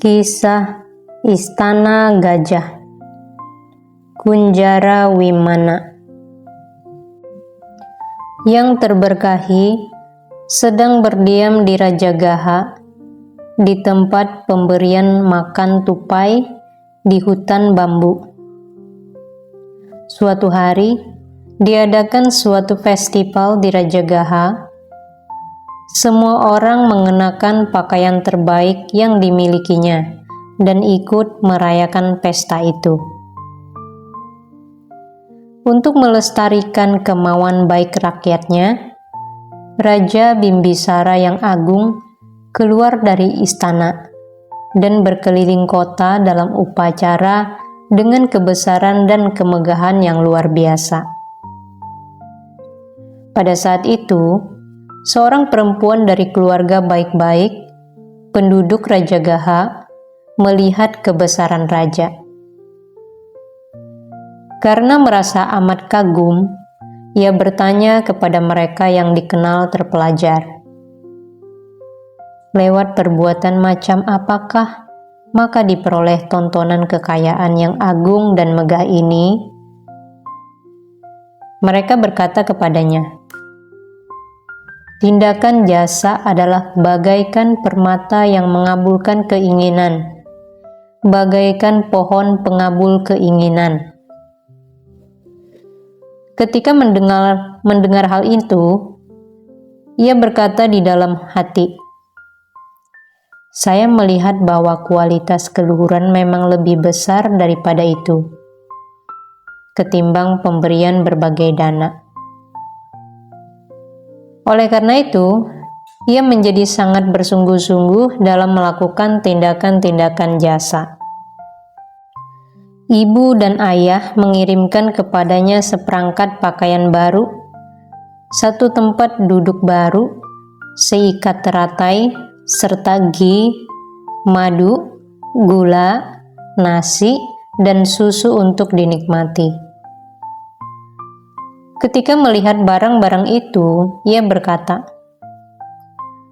Kisah Istana Gajah Kunjara Wimana. Yang terberkahi sedang berdiam di Rajagaha di tempat pemberian makan tupai di hutan bambu. Suatu hari diadakan suatu festival di Rajagaha. Semua orang mengenakan pakaian terbaik yang dimilikinya dan ikut merayakan pesta itu. Untuk melestarikan kemauan baik rakyatnya, Raja Bimbisara yang agung keluar dari istana dan berkeliling kota dalam upacara dengan kebesaran dan kemegahan yang luar biasa. Pada saat itu, seorang perempuan dari keluarga baik-baik, penduduk Rajagaha, melihat kebesaran raja. Karena merasa amat kagum, ia bertanya kepada mereka yang dikenal terpelajar, lewat perbuatan macam apakah maka diperoleh tontonan kekayaan yang agung dan megah ini? Mereka berkata kepadanya, tindakan jasa adalah bagaikan permata yang mengabulkan keinginan, bagaikan pohon pengabul keinginan. Ketika mendengar hal itu, ia berkata di dalam hati, saya melihat bahwa kualitas keluhuran memang lebih besar daripada itu, ketimbang pemberian berbagai dana. Oleh karena itu, ia menjadi sangat bersungguh-sungguh dalam melakukan tindakan-tindakan jasa. Ibu dan ayah mengirimkan kepadanya seperangkat pakaian baru, satu tempat duduk baru, seikat teratai, serta ghee, madu, gula, nasi, dan susu untuk dinikmati. Ketika melihat barang-barang itu, ia berkata,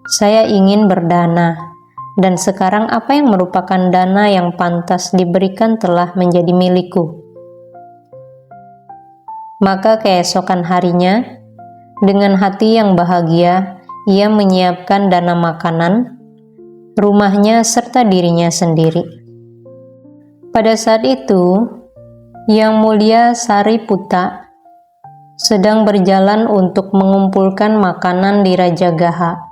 saya ingin berdana, dan sekarang apa yang merupakan dana yang pantas diberikan telah menjadi milikku. Maka keesokan harinya, dengan hati yang bahagia, ia menyiapkan dana makanan, rumahnya serta dirinya sendiri. Pada saat itu, Yang Mulia Sariputta sedang berjalan untuk mengumpulkan makanan di Rajagaha.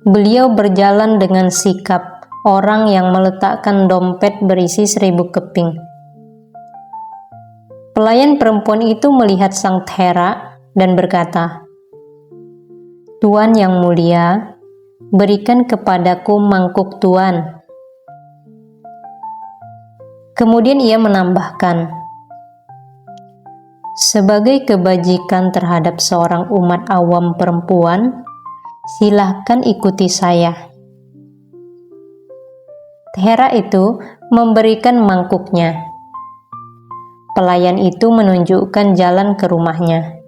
Beliau berjalan dengan sikap orang yang meletakkan dompet berisi 1000 keping. Pelayan perempuan itu melihat sang Thera dan berkata, Tuan Yang Mulia, berikan kepadaku mangkuk Tuan. Kemudian ia menambahkan, sebagai kebajikan terhadap seorang umat awam perempuan, silahkan ikuti saya. Thera itu memberikan mangkuknya. Pelayan itu menunjukkan jalan ke rumahnya.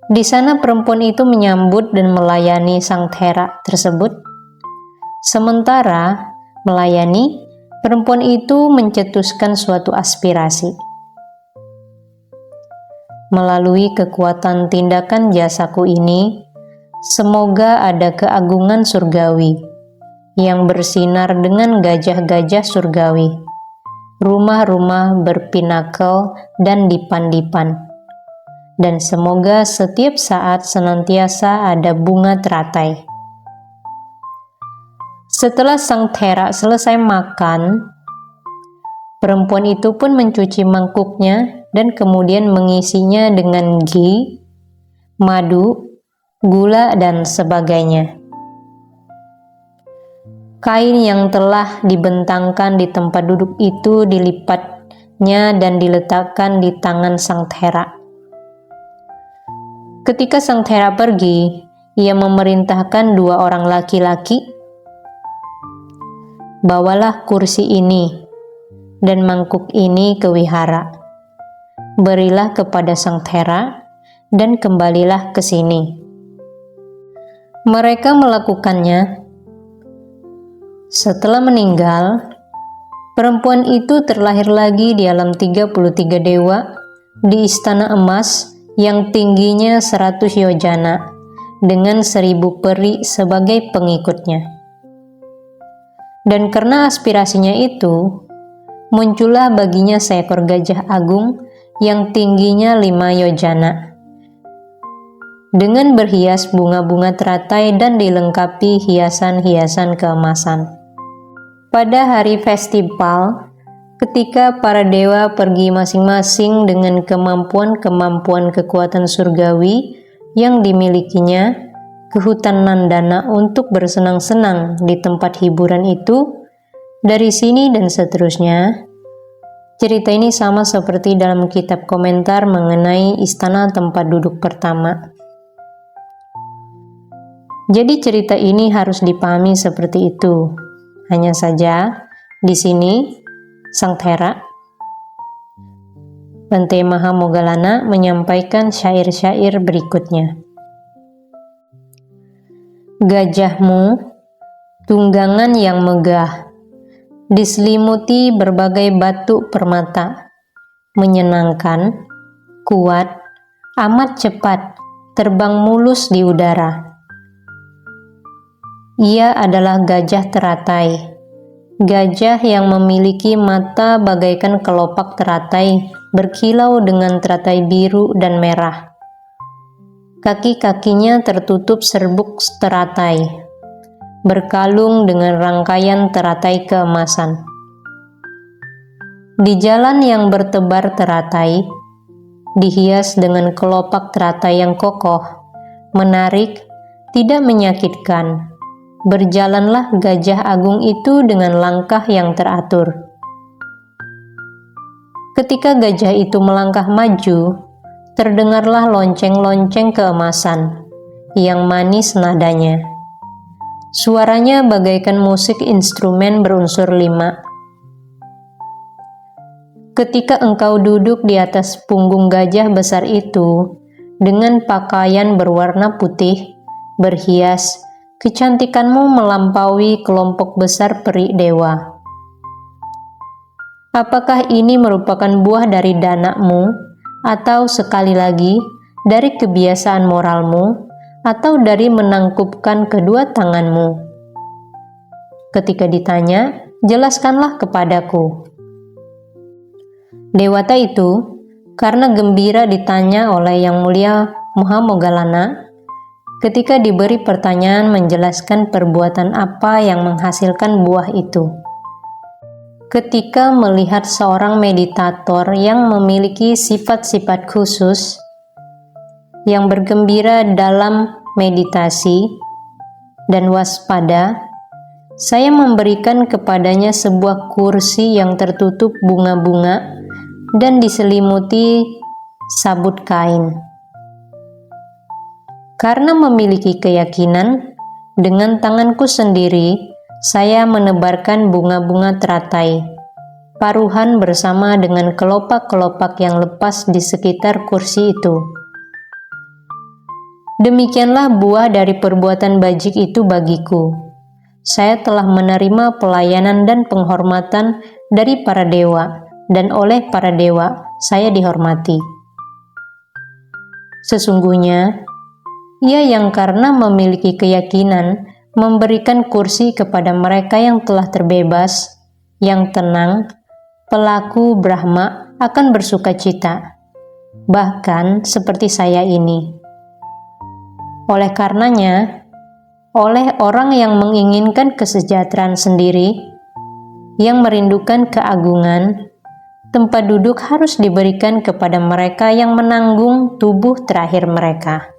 Di sana perempuan itu menyambut dan melayani sang Thera tersebut. Sementara melayani, perempuan itu mencetuskan suatu aspirasi. Melalui kekuatan tindakan jasaku ini, semoga ada keagungan surgawi yang bersinar dengan gajah-gajah surgawi, rumah-rumah berpinakel dan dipan-dipan, dan semoga setiap saat senantiasa ada bunga teratai. Setelah sang Thera selesai makan, perempuan itu pun mencuci mangkuknya dan kemudian mengisinya dengan ghee, madu, gula, dan sebagainya. Kain yang telah dibentangkan di tempat duduk itu dilipatnya dan diletakkan di tangan sang Thera. Ketika sang Thera pergi, ia memerintahkan 2 orang laki-laki, bawalah kursi ini dan mangkuk ini ke wihara. Berilah kepada sang Thera dan kembalilah ke sini. Mereka melakukannya. Setelah meninggal, perempuan itu terlahir lagi di alam 33 dewa di istana emas yang tingginya 100 yojana dengan 1000 peri sebagai pengikutnya. Dan karena aspirasinya itu, muncullah baginya seekor gajah agung yang tingginya 5 yojana, dengan berhias bunga-bunga teratai dan dilengkapi hiasan-hiasan keemasan. Pada hari festival, ketika para dewa pergi masing-masing dengan kemampuan-kemampuan kekuatan surgawi yang dimilikinya ke hutan Nandana untuk bersenang-senang di tempat hiburan itu, dari sini dan seterusnya. Cerita ini sama seperti dalam kitab komentar mengenai istana tempat duduk pertama. Jadi cerita ini harus dipahami seperti itu. Hanya saja di sini Sang Thera Bante Mahamoggallana menyampaikan syair-syair berikutnya. Gajahmu, tunggangan yang megah, diselimuti berbagai batu permata, menyenangkan, kuat, amat cepat, terbang mulus di udara. Ia adalah gajah teratai, gajah yang memiliki mata bagaikan kelopak teratai berkilau dengan teratai biru dan merah. Kaki-kakinya tertutup serbuk teratai, berkalung dengan rangkaian teratai keemasan. Di jalan yang bertebar teratai, dihias dengan kelopak teratai yang kokoh, menarik, tidak menyakitkan, berjalanlah gajah agung itu dengan langkah yang teratur. Ketika gajah itu melangkah maju, terdengarlah lonceng-lonceng keemasan yang manis nadanya. Suaranya bagaikan musik instrumen berunsur 5. Ketika engkau duduk di atas punggung gajah besar itu dengan pakaian berwarna putih, berhias, kecantikanmu melampaui kelompok besar peri dewa. Apakah ini merupakan buah dari danamu, atau sekali lagi dari kebiasaan moralmu, atau dari menangkupkan kedua tanganmu? Ketika ditanya, jelaskanlah kepadaku. Dewata itu, karena gembira ditanya oleh Yang Mulia Mahamoggallana, ketika diberi pertanyaan menjelaskan perbuatan apa yang menghasilkan buah itu. Ketika melihat seorang meditator yang memiliki sifat-sifat khusus, yang bergembira dalam meditasi dan waspada, saya memberikan kepadanya sebuah kursi yang tertutup bunga-bunga dan diselimuti sabut kain. Karena memiliki keyakinan, dengan tanganku sendiri, saya menebarkan bunga-bunga teratai, paruhan bersama dengan kelopak-kelopak yang lepas di sekitar kursi itu. Demikianlah buah dari perbuatan bajik itu bagiku. Saya telah menerima pelayanan dan penghormatan dari para dewa, dan oleh para dewa saya dihormati. Sesungguhnya, Ia yang karena memiliki keyakinan memberikan kursi kepada mereka yang telah terbebas, yang tenang, pelaku Brahma akan bersuka cita, bahkan seperti saya ini. Oleh karenanya, oleh orang yang menginginkan kesejahteraan sendiri, yang merindukan keagungan, tempat duduk harus diberikan kepada mereka yang menanggung tubuh terakhir mereka.